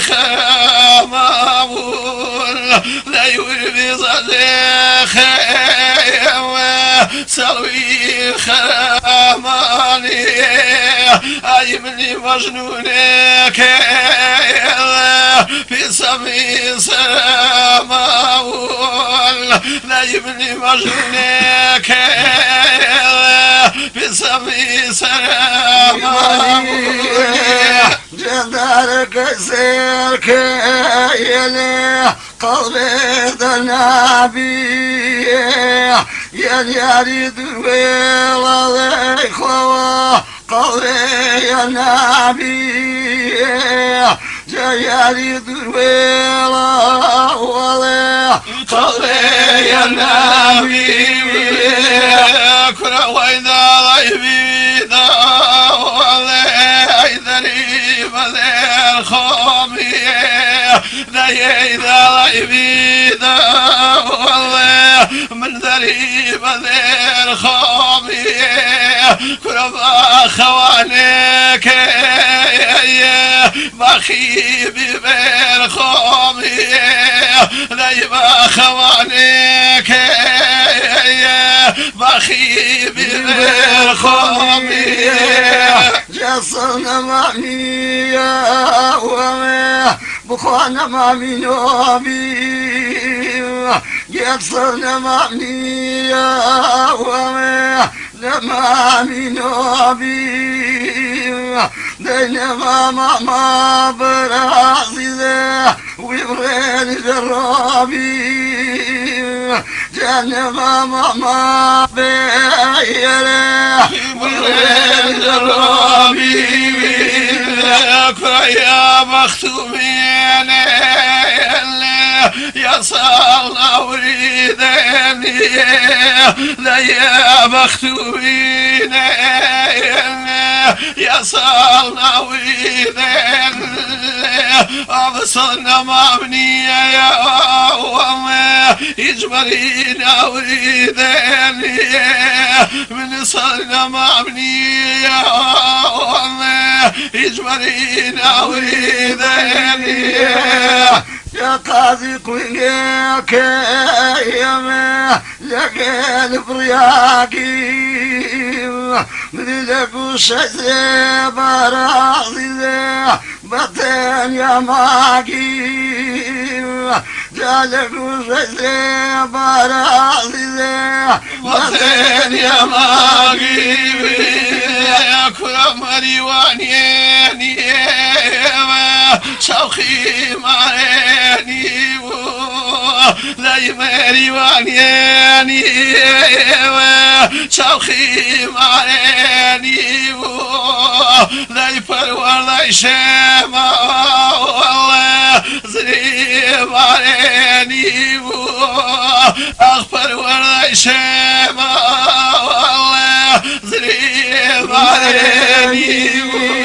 خامول لا يوربي صديق سلوي خاماني أي مني مجنونك في سمي سماول لا يبني مجنونك في سمي سماول جدارك سيرك يلي قلبي النبي يريد الويل الإخوة قلبي النبي يريد الويل قلبي النبي كرة وإذا غيبي ذا الخامي ذا غيبي ذا من ذريب ذي الخامي كرة خوانك بخيبي بالخامي ذيب خوانك بخيبي بالخامي جسنا معنية وما بخوانا ما منوبي جسنا معنية وما لما منوبي دينما ما براسي ذا ويبرين جرابي جنما ما بيلا ويبرين جرابي يا مختومين يا صالة وريدني لا يا مختومين يا صالة وريدني أبصرنا مبنية يا أوام يجبرينا وريدني من صرنا مبنية يا أوام يجبرينا وريدني يا قاضي قويك يا ما لقيت برياقي من لقو شجر براضي بطن يا ماقي جالقو شجر براضي بطن يا ماقي يا كرم ريواني شوخي معاني لا يمري وانياني شوخي معاني لا يفرور لا يشمع والله زريب عليني أغفر ولا يشمع والله زريب عليني